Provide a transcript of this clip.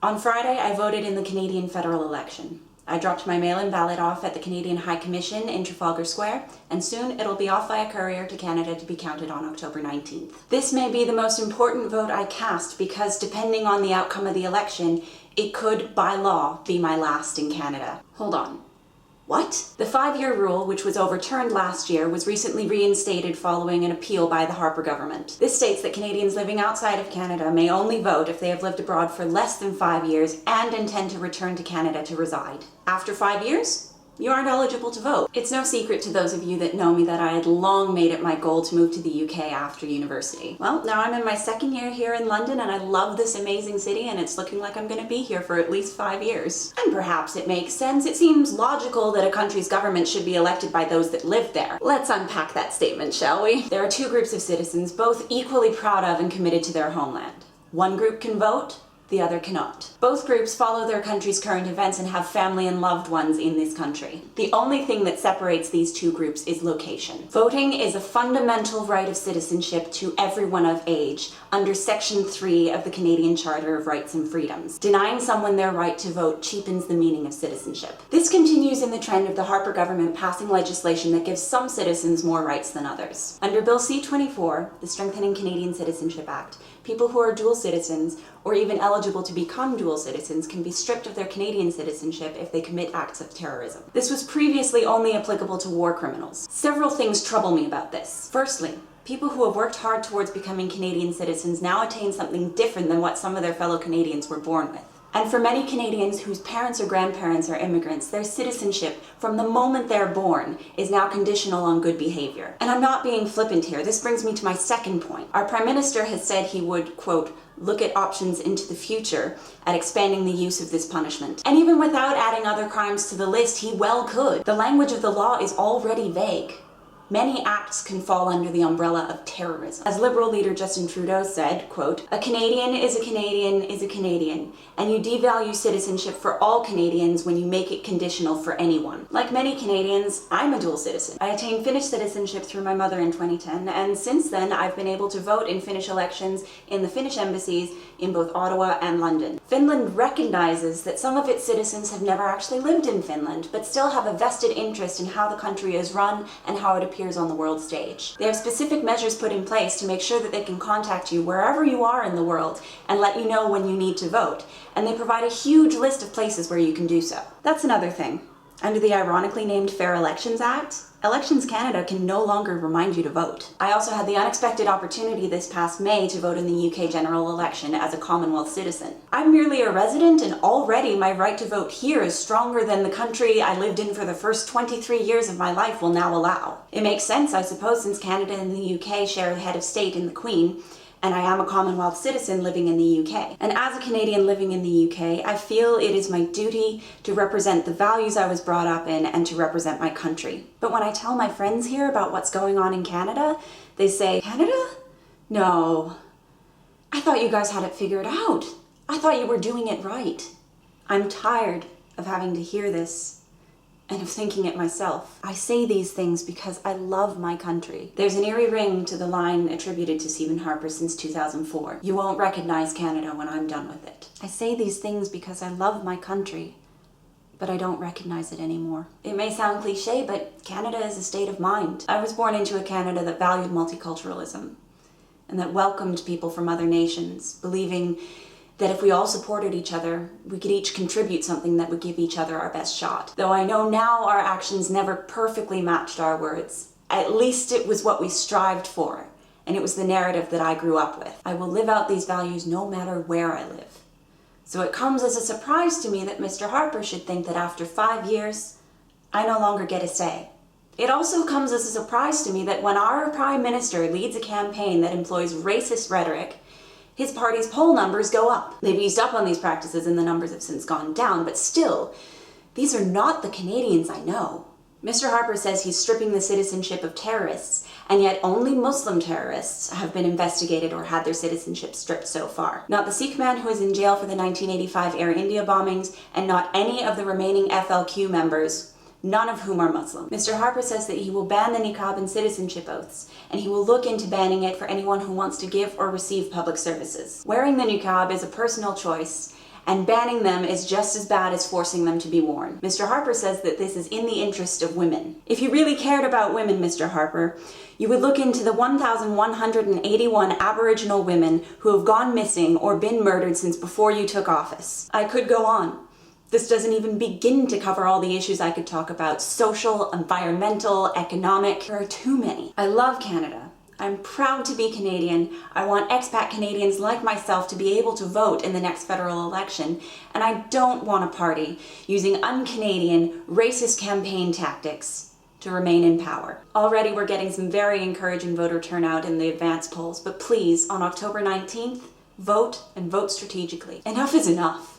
On Friday, I voted in the Canadian federal election. I dropped my mail-in ballot off at the Canadian High Commission in Trafalgar Square, and soon it'll be off via courier to Canada to be counted on October 19th. This may be the most important vote I cast because, depending on the outcome of the election, it could, by law, be my last in Canada. Hold on. What? The 5-year rule, which was overturned last year, was recently reinstated following an appeal by the Harper government. This states that Canadians living outside of Canada may only vote if they have lived abroad for less than 5 years and intend to return to Canada to reside. After 5 years, you aren't eligible to vote. It's no secret to those of you that know me that I had long made it my goal to move to the UK after university. Well, now I'm in my second year here in London and I love this amazing city and it's looking like I'm going to be here for at least 5 years. And perhaps it makes sense. It seems logical that a country's government should be elected by those that live there. Let's unpack that statement, shall we? There are two groups of citizens, both equally proud of and committed to their homeland. One group can vote, the other cannot. Both groups follow their country's current events and have family and loved ones in this country. The only thing that separates these two groups is location. Voting is a fundamental right of citizenship to everyone of age under Section 3 of the Canadian Charter of Rights and Freedoms. Denying someone their right to vote cheapens the meaning of citizenship. This continues in the trend of the Harper government passing legislation that gives some citizens more rights than others. Under Bill C-24, the Strengthening Canadian Citizenship Act, people who are dual citizens or even eligible to become dual citizens can be stripped of their Canadian citizenship if they commit acts of terrorism. This was previously only applicable to war criminals. Several things trouble me about this. Firstly, people who have worked hard towards becoming Canadian citizens now attain something different than what some of their fellow Canadians were born with. And for many Canadians whose parents or grandparents are immigrants, their citizenship from the moment they're born is now conditional on good behavior. And I'm not being flippant here. This brings me to my second point. Our Prime Minister has said he would, quote, look at options into the future at expanding the use of this punishment. And even without adding other crimes to the list, he well could. The language of the law is already vague. Many acts can fall under the umbrella of terrorism. As Liberal leader Justin Trudeau said, quote, a Canadian is a Canadian is a Canadian, and you devalue citizenship for all Canadians when you make it conditional for anyone. Like many Canadians, I'm a dual citizen. I attained Finnish citizenship through my mother in 2010, and since then I've been able to vote in Finnish elections in the Finnish embassies in both Ottawa and London. Finland recognizes that some of its citizens have never actually lived in Finland, but still have a vested interest in how the country is run and how it appears on the world stage. They have specific measures put in place to make sure that they can contact you wherever you are in the world and let you know when you need to vote. And they provide a huge list of places where you can do so. That's another thing. Under the ironically named Fair Elections Act, Elections Canada can no longer remind you to vote. I also had the unexpected opportunity this past May to vote in the UK general election as a Commonwealth citizen. I'm merely a resident and already my right to vote here is stronger than the country I lived in for the first 23 years of my life will now allow. It makes sense, I suppose, since Canada and the UK share a head of state in the Queen, and I am a Commonwealth citizen living in the UK. And as a Canadian living in the UK, I feel it is my duty to represent the values I was brought up in and to represent my country. But when I tell my friends here about what's going on in Canada, they say, Canada? No. I thought you guys had it figured out. I thought you were doing it right. I'm tired of having to hear this and of thinking it myself. I say these things because I love my country. There's an eerie ring to the line attributed to Stephen Harper since 2004. You won't recognize Canada when I'm done with it. I say these things because I love my country, but I don't recognize it anymore. It may sound cliche, but Canada is a state of mind. I was born into a Canada that valued multiculturalism and that welcomed people from other nations, believing that if we all supported each other, we could each contribute something that would give each other our best shot. Though I know now our actions never perfectly matched our words, at least it was what we strived for, and it was the narrative that I grew up with. I will live out these values no matter where I live. So it comes as a surprise to me that Mr. Harper should think that after 5 years, I no longer get a say. It also comes as a surprise to me that when our Prime Minister leads a campaign that employs racist rhetoric, his party's poll numbers go up. They've eased up on these practices and the numbers have since gone down, but still, these are not the Canadians I know. Mr. Harper says he's stripping the citizenship of terrorists, and yet only Muslim terrorists have been investigated or had their citizenship stripped so far. Not the Sikh man who is in jail for the 1985 Air India bombings, and not any of the remaining FLQ members, none of whom are Muslim. Mr. Harper says that he will ban the niqab and citizenship oaths, and he will look into banning it for anyone who wants to give or receive public services. Wearing the niqab is a personal choice, and banning them is just as bad as forcing them to be worn. Mr. Harper says that this is in the interest of women. If you really cared about women, Mr. Harper, you would look into the 1,181 Aboriginal women who have gone missing or been murdered since before you took office. I could go on. This doesn't even begin to cover all the issues I could talk about: social, environmental, economic. There are too many. I love Canada. I'm proud to be Canadian. I want expat Canadians like myself to be able to vote in the next federal election, and I don't want a party using un-Canadian, racist campaign tactics to remain in power. Already we're getting some very encouraging voter turnout in the advance polls, but please, on October 19th, vote and vote strategically. Enough is enough.